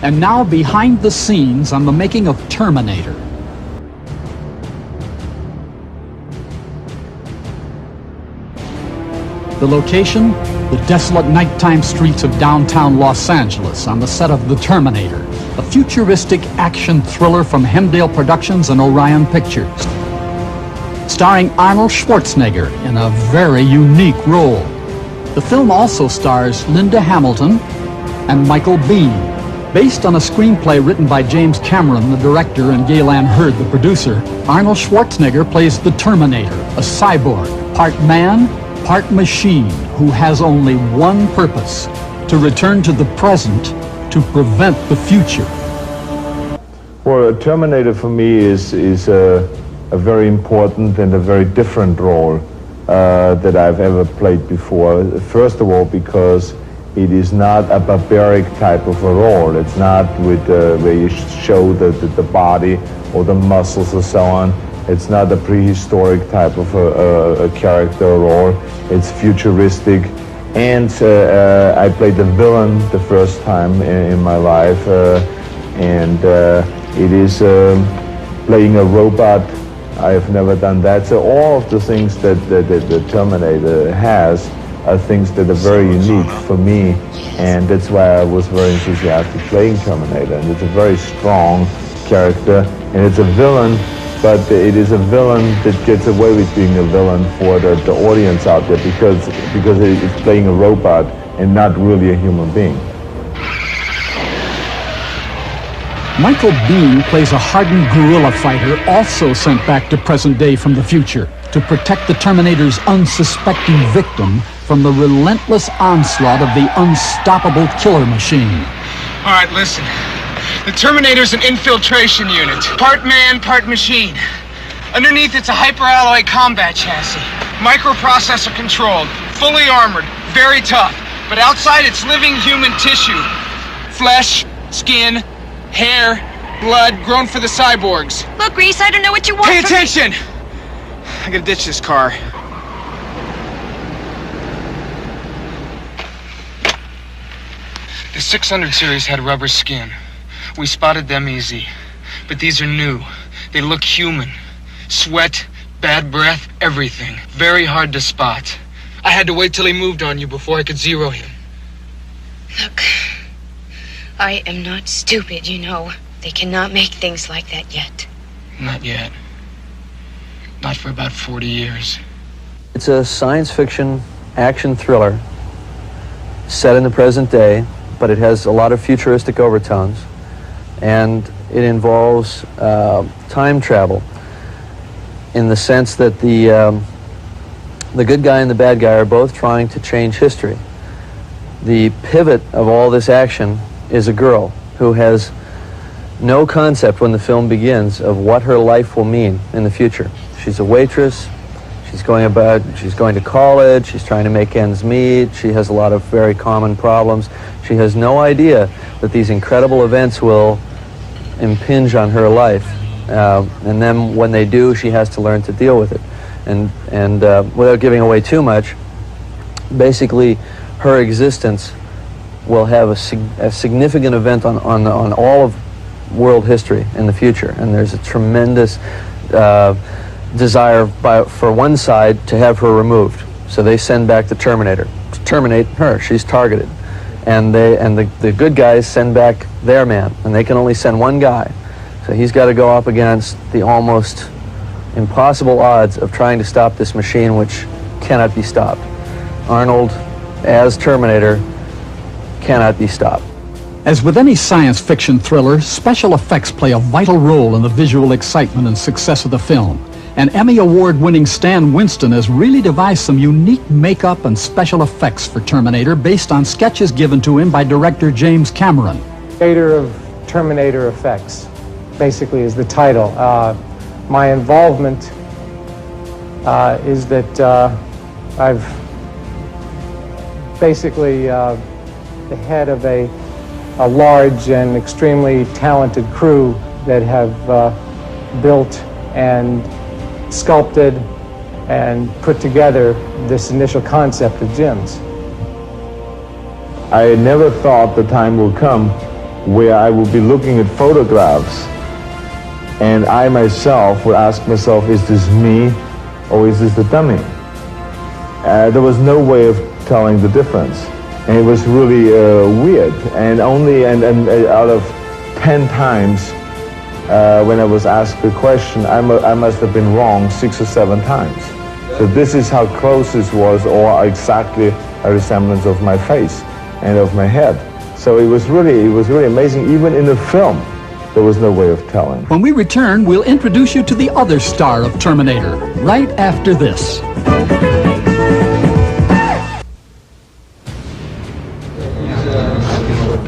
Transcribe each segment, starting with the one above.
And now behind the scenes on the making of Terminator. The location? The desolate nighttime streets of downtown Los Angeles on the set of The Terminator, a futuristic action thriller from Hemdale Productions and Orion Pictures. Starring Arnold Schwarzenegger in a very unique role. The film also stars Linda Hamilton and Michael Biehn. Based on a screenplay written by James Cameron, the director, and Galen Hurd, the producer, Arnold Schwarzenegger plays the Terminator, a cyborg, part man, part machine, who has only one purpose: to return to the present to prevent the future. Well, a Terminator for me is a very important and a very different role that I've ever played before. First of all, because it is not a barbaric type of a role. It's not with where you show the body or the muscles or so on. It's not a prehistoric type of a character role. It's futuristic. And I played the villain the first time in my life. And it is playing a robot. I have never done that. So all of the things that the Terminator has are things that are very unique for me, and that's why I was very enthusiastic playing Terminator. And it's a very strong character, and it's a villain, but it is a villain that gets away with being a villain for the audience out there because it's playing a robot and not really a human being. Michael Biehn plays a hardened guerrilla fighter also sent back to present day from the future to protect the Terminator's unsuspecting victim from the relentless onslaught of the unstoppable killer machine. All right, listen. The Terminator's an infiltration unit. Part man, part machine. Underneath, it's a hyperalloy combat chassis. Microprocessor controlled, fully armored, very tough. But outside, it's living human tissue. Flesh, skin, hair, blood, grown for the cyborgs. Look, Reese, I don't know what you want. Pay attention! I gotta ditch this car. The 600 series had rubber skin. We spotted them easy. But these are new. They look human. Sweat, bad breath, everything. Very hard to spot. I had to wait till he moved on you before I could zero him. Look, I am not stupid, you know. They cannot make things like that yet. Not yet. Not for about 40 years. It's a science fiction action thriller set in the present day, but it has a lot of futuristic overtones, and it involves time travel in the sense that the good guy and the bad guy are both trying to change history. The pivot of all this action is a girl who has no concept when the film begins of what her life will mean in the future. She's a waitress. She's going to college. She's trying to make ends meet. She has a lot of very common problems. She has no idea that these incredible events will impinge on her life. And then when they do, she has to learn to deal with it. And without giving away too much, basically her existence will have a significant event on all of world history in the future. And there's a tremendous desire for one side to have her removed. So they send back the Terminator to terminate her. She's targeted. And the good guys send back their man, and they can only send one guy. So he's got to go up against the almost impossible odds of trying to stop this machine, which cannot be stopped. Arnold, as Terminator, cannot be stopped. As with any science fiction thriller, special effects play a vital role in the visual excitement and success of the film. And Emmy Award-winning Stan Winston has really devised some unique makeup and special effects for Terminator based on sketches given to him by director James Cameron. Creator of Terminator effects, basically, is the title. My involvement is that I've basically the head of a large and extremely talented crew that have built and sculpted and put together this initial concept of gyms. I never thought the time will come where I would be looking at photographs and I myself would ask myself, is this me or is this the dummy? There was no way of telling the difference. And it was really weird. And only and out of 10 times when I was asked the question, I must have been wrong 6 or 7 times. So this is how close this was, or exactly a resemblance of my face and of my head. So it was really amazing. Even in the film, there was no way of telling. When we return, we'll introduce you to the other star of Terminator, right after this.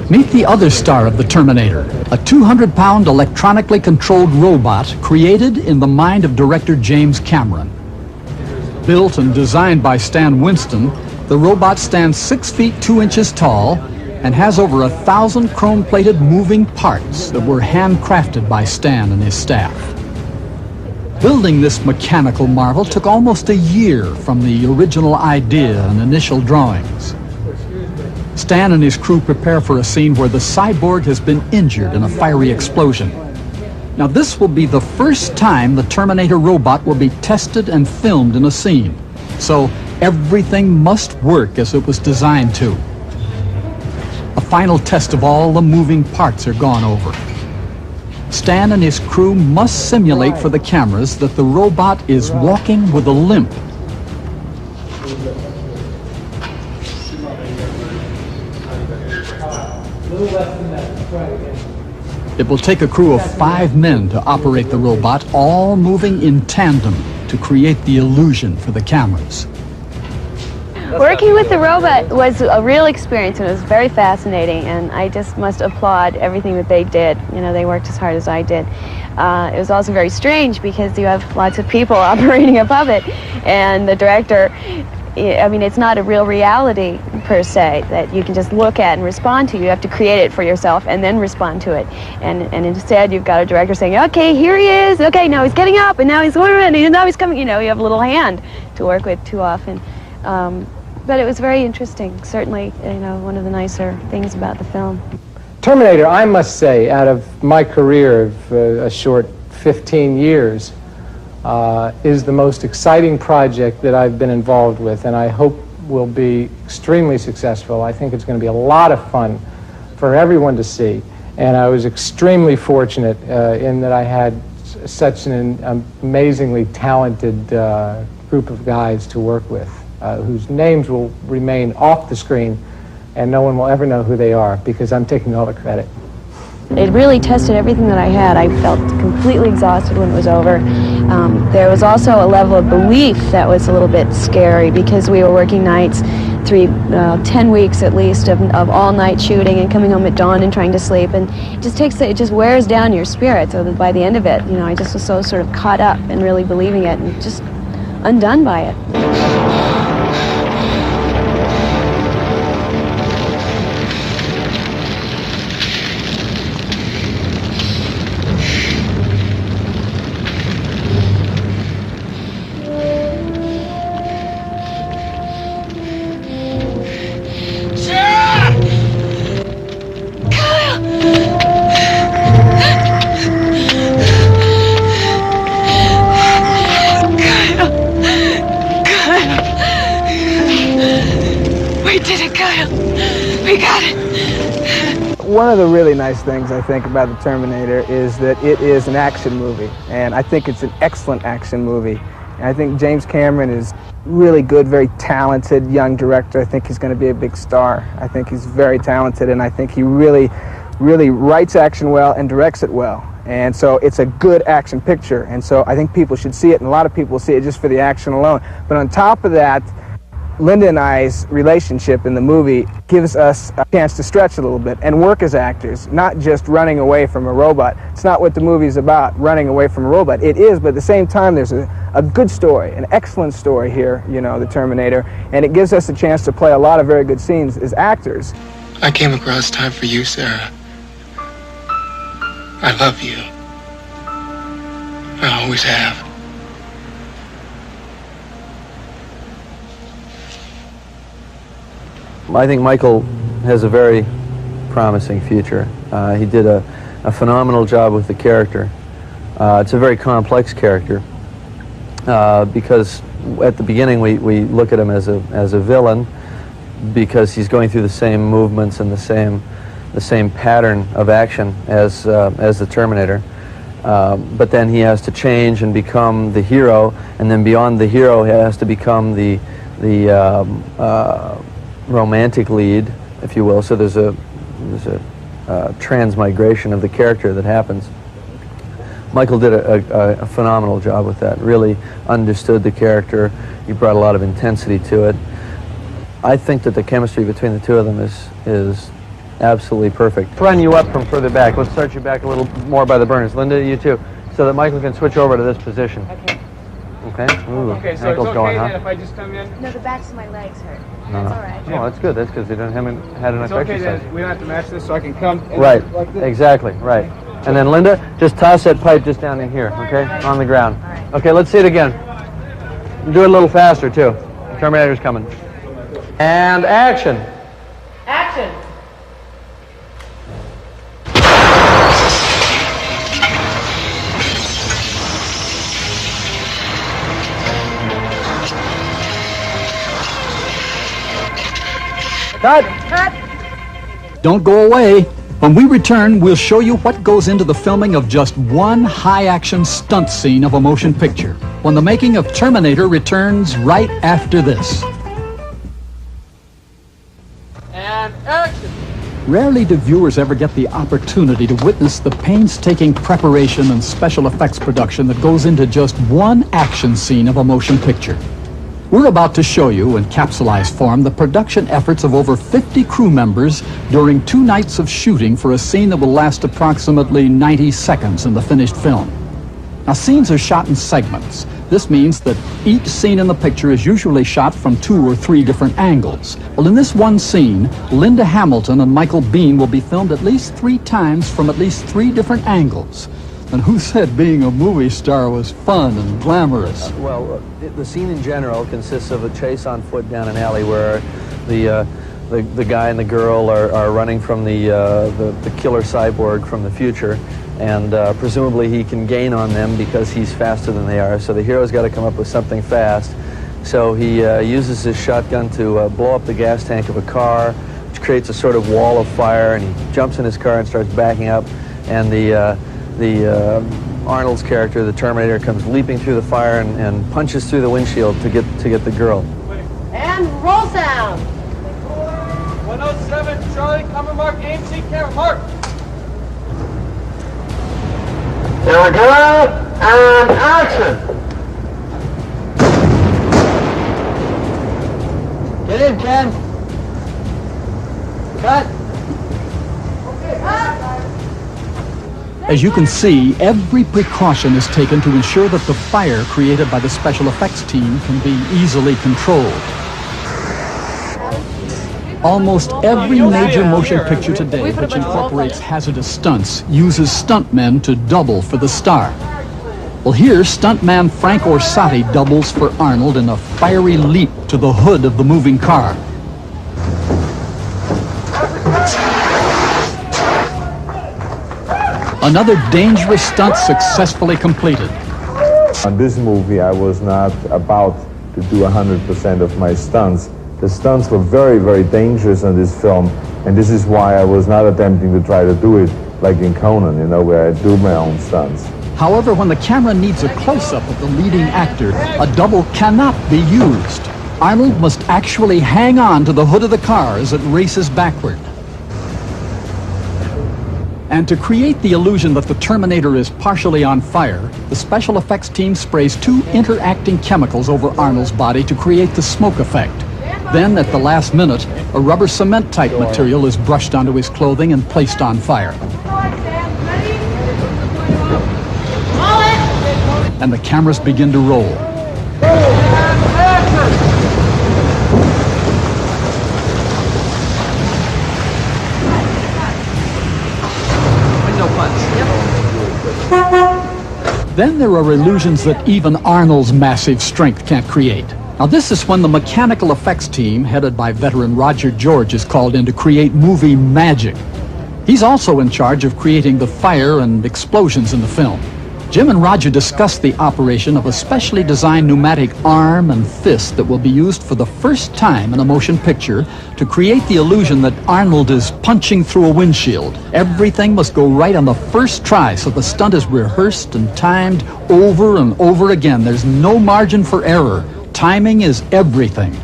Meet the other star of the Terminator, a 200-pound electronically controlled robot created in the mind of director James Cameron. Built and designed by Stan Winston, the robot stands 6 feet 2 inches tall and has over 1,000 chrome-plated moving parts that were handcrafted by Stan and his staff. Building this mechanical marvel took almost a year from the original idea and initial drawings. Stan and his crew prepare for a scene where the cyborg has been injured in a fiery explosion. Now, this will be the first time the Terminator robot will be tested and filmed in a scene, so everything must work as it was designed to. A final test of all the moving parts are gone over. Stan and his crew must simulate for the cameras that the robot is walking with a limp. It will take a crew of 5 men to operate the robot, all moving in tandem to create the illusion for the cameras. Working with the robot was a real experience, and it was very fascinating, and I just must applaud everything that they did. You know, they worked as hard as I did. It was also very strange because you have lots of people operating above it, and the director, I mean, it's not a real reality per se that you can just look at and respond to. You have to create it for yourself and then respond to it. And instead, you've got a director saying, okay, here he is. Okay, now he's getting up, and now he's and now he's coming. You know, you have a little hand to work with too often. But it was very interesting. Certainly, you know, one of the nicer things about the film. Terminator, I must say, out of my career of a short 15 years, is the most exciting project that I've been involved with, and I hope will be extremely successful. I think it's going to be a lot of fun for everyone to see, and I was extremely fortunate in that I had such an amazingly talented group of guys to work with, whose names will remain off the screen, and no one will ever know who they are because I'm taking all the credit. It really tested everything that I had. I felt completely exhausted when it was over. There was also a level of belief that was a little bit scary because we were working nights, 10 weeks at least of all-night shooting and coming home at dawn and trying to sleep, and it just wears down your spirit. So that by the end of it, you know, I just was so sort of caught up in really believing it and just undone by it. One of the really nice things I think about the Terminator is that it is an action movie, and I think it's an excellent action movie. And I think James Cameron is really good, very talented young director. I think he's going to be a big star. I think he's very talented, and I think he really writes action well and directs it well. And so it's a good action picture, and so I think people should see it, and a lot of people see it just for the action alone. But on top of that, Linda and I's relationship in the movie gives us a chance to stretch a little bit and work as actors, not just running away from a robot. It's not what the movie's about, running away from a robot. It is, but at the same time, there's a good story, an excellent story here, you know, the Terminator, and it gives us a chance to play a lot of very good scenes as actors. I came across time for you, Sarah. I love you. I always have. I think Michael has a very promising future. He did a phenomenal job with the character. It's a very complex character because at the beginning we look at him as a villain because he's going through the same movements and the same pattern of action as the Terminator. But then he has to change and become the hero, and then beyond the hero, he has to become the romantic lead, if you will. So there's a transmigration of the character that happens. Michael did a phenomenal job with that. Really understood the character. He brought a lot of intensity to it. I think that the chemistry between the two of them is absolutely perfect. Run you up from further back. Let's start you back a little more by the burners. Linda, you too, so that Michael can switch over to this position. Okay. Okay. Ooh, Okay, so ankle's it's okay going, then huh? if I just come in? No, the backs of my legs hurt. No, That's all right. no, that's good. That's because they haven't had enough It's okay exercise. then, we don't have to match this, so I can come in Right. like this. Exactly. Right. And then Linda, just toss that pipe just down in here, okay, on the ground. All right. Okay, let's see it again. Do it a little faster too. Terminator's coming. And action. Action! Cut. Don't go away. When we return, we'll show you what goes into the filming of just one high-action stunt scene of a motion picture, when the making of Terminator returns right after this. And action! Rarely do viewers ever get the opportunity to witness the painstaking preparation and special effects production that goes into just one action scene of a motion picture. We're about to show you, in capsulized form, the production efforts of over 50 crew members during 2 nights of shooting for a scene that will last approximately 90 seconds in the finished film. Now, scenes are shot in segments. This means that each scene in the picture is usually shot from 2 or 3 different angles. Well, in this one scene, Linda Hamilton and Michael Biehn will be filmed at least 3 times from at least 3 different angles. And who said being a movie star was fun and glamorous? Well, the scene in general consists of a chase on foot down an alley where the guy and the girl are running from the killer cyborg from the future, and presumably he can gain on them because he's faster than they are. So the hero's got to come up with something fast. So he uses his shotgun to blow up the gas tank of a car, which creates a sort of wall of fire, and he jumps in his car and starts backing up, and Arnold's character, the Terminator, comes leaping through the fire and punches through the windshield to get the girl. And roll sound! 107, Charlie, cover mark, AMC, camera mark. There we go, and action! Get in, Ken. Cut. As you can see, every precaution is taken to ensure that the fire created by the special effects team can be easily controlled. Almost every major motion picture today which incorporates hazardous stunts uses stuntmen to double for the star. Well, here, stuntman Frank Orsatti doubles for Arnold in a fiery leap to the hood of the moving car. Another dangerous stunt successfully completed. On this movie, I was not about to do 100% of my stunts. The stunts were very, very dangerous on this film, and this is why I was not attempting to try to do it like in Conan, you know, where I do my own stunts. However, when the camera needs a close-up of the leading actor, a double cannot be used. Arnold must actually hang on to the hood of the car as it races backward. And to create the illusion that the Terminator is partially on fire, the special effects team sprays 2 interacting chemicals over Arnold's body to create the smoke effect. Then, at the last minute, a rubber cement-type material is brushed onto his clothing and placed on fire. And the cameras begin to roll. Then there are illusions that even Arnold's massive strength can't create. Now this is when the mechanical effects team, headed by veteran Roger George, is called in to create movie magic. He's also in charge of creating the fire and explosions in the film. Jim and Roger discussed the operation of a specially designed pneumatic arm and fist that will be used for the first time in a motion picture to create the illusion that Arnold is punching through a windshield. Everything must go right on the first try, so the stunt is rehearsed and timed over and over again. There's no margin for error. Timing is everything.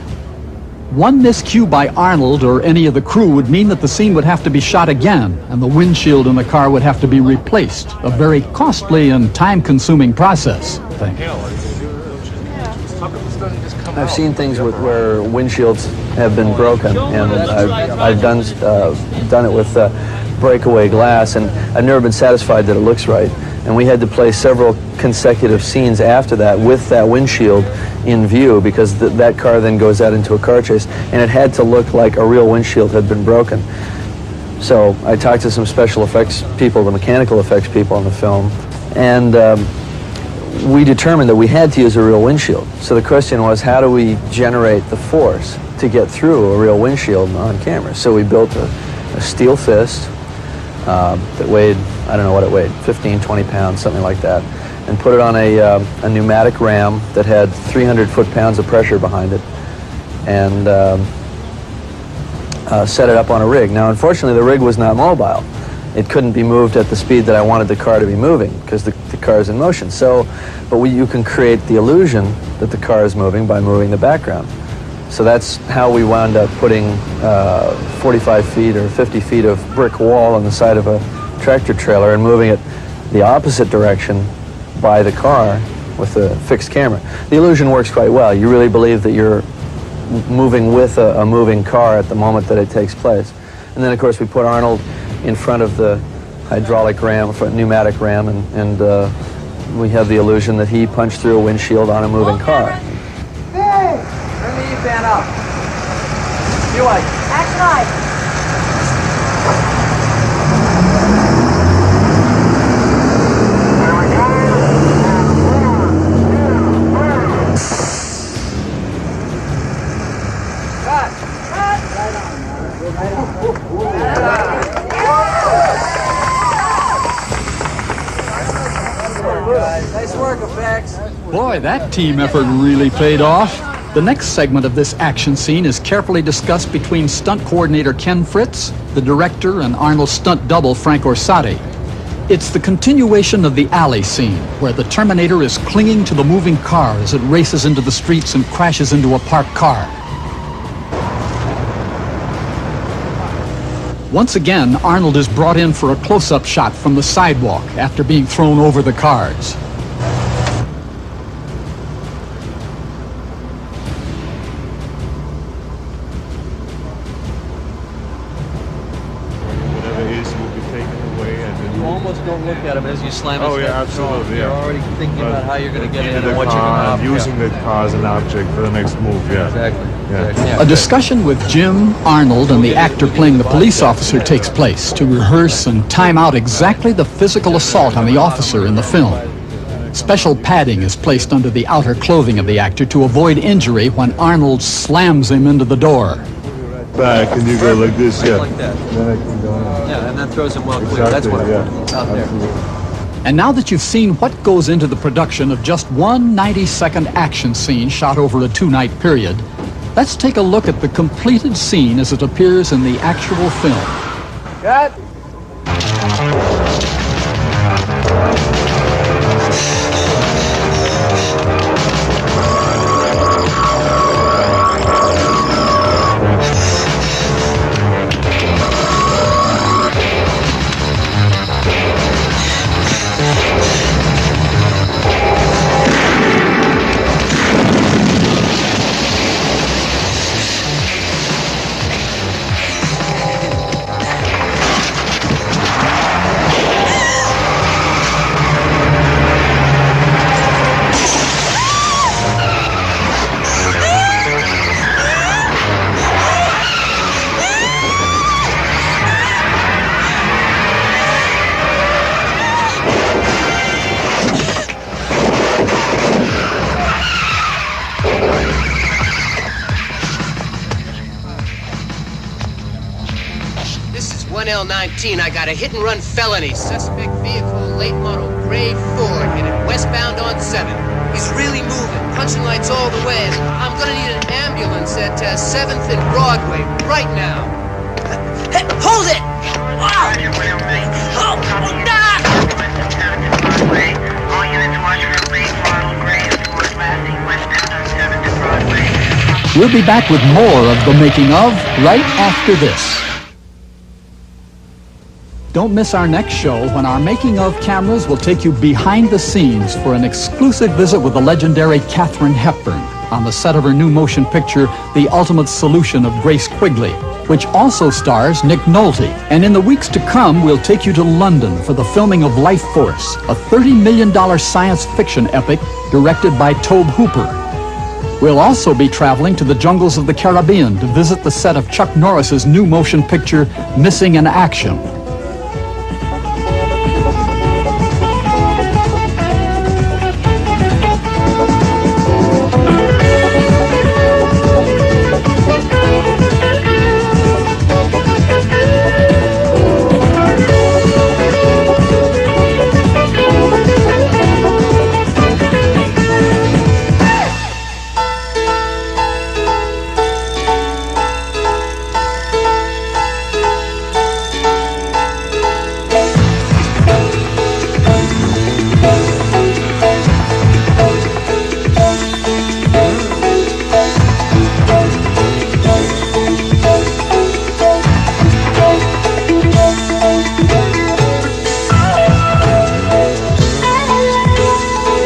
One miscue by Arnold or any of the crew would mean that the scene would have to be shot again, and the windshield in the car would have to be replaced. A very costly and time-consuming process. I've seen things where windshields have been broken, and I've done it with breakaway glass, and I've never been satisfied that it looks right. And we had to play several consecutive scenes after that with that windshield in view, because that car then goes out into a car chase, and it had to look like a real windshield had been broken. So I talked to some special effects people, the mechanical effects people on the film, and we determined that we had to use a real windshield. So the question was, how do we generate the force to get through a real windshield on camera? So we built a steel fist that weighed, I don't know what it weighed, 15, 20 pounds, something like that, and put it on a pneumatic ram that had 300 foot-pounds of pressure behind it, and set it up on a rig. Now, unfortunately, the rig was not mobile. It couldn't be moved at the speed that I wanted the car to be moving, because the car is in motion. So, you can create the illusion that the car is moving by moving the background. So that's how we wound up putting 45 feet or 50 feet of brick wall on the side of a tractor trailer and moving it the opposite direction by the car with a fixed camera. The illusion works quite well. You really believe that you're moving with a moving car at the moment that it takes place. And then, of course, we put Arnold in front of the hydraulic ram, pneumatic ram, and we have the illusion that he punched through a windshield on a moving car. Turn the E-fan up. You like? Action high. Nice work, effects. Boy, that team effort really paid off. The next segment of this action scene is carefully discussed between stunt coordinator Ken Fritz, the director, and Arnold's stunt double Frank Orsatti. It's the continuation of the alley scene, where the Terminator is clinging to the moving car as it races into the streets and crashes into a parked car. Once again, Arnold is brought in for a close-up shot from the sidewalk after being thrown over the cars. Don't look at him as you slam his Oh, yeah, head. absolutely, You're yeah. already thinking about how you're going to get in Into and the what you're car going and to using the car as an object for the next move, yeah. Exactly. Yeah. Exactly. A discussion with Jim, Arnold, and the actor playing the police officer takes place to rehearse and time out exactly the physical assault on the officer in the film. Special padding is placed under the outer clothing of the actor to avoid injury when Arnold slams him into the door. Back and you go like this, yeah. Like that. Then I can go in. Yeah, and that throws him well clear. Exactly, That's what yeah. out there. Absolutely. And now that you've seen what goes into the production of just one 90-second action scene shot over a 2-night period, let's take a look at the completed scene as it appears in the actual film. Cut. Channel 19. I got a hit-and-run felony. Suspect vehicle, late model, gray Ford, headed westbound on 7. He's really moving, punching lights all the way. I'm gonna need an ambulance at 7th and Broadway right now. Hey, hold it! Wow! Oh, All units watch for late model, gray Ford, lasting westbound on 7th and Broadway. We'll be back with more of The Making of right after this. Don't miss our next show when our Making of cameras will take you behind the scenes for an exclusive visit with the legendary Katharine Hepburn on the set of her new motion picture, The Ultimate Solution of Grace Quigley, which also stars Nick Nolte. And in the weeks to come, we'll take you to London for the filming of Life Force, a $30 million science fiction epic directed by Tobe Hooper. We'll also be traveling to the jungles of the Caribbean to visit the set of Chuck Norris's new motion picture, Missing in Action.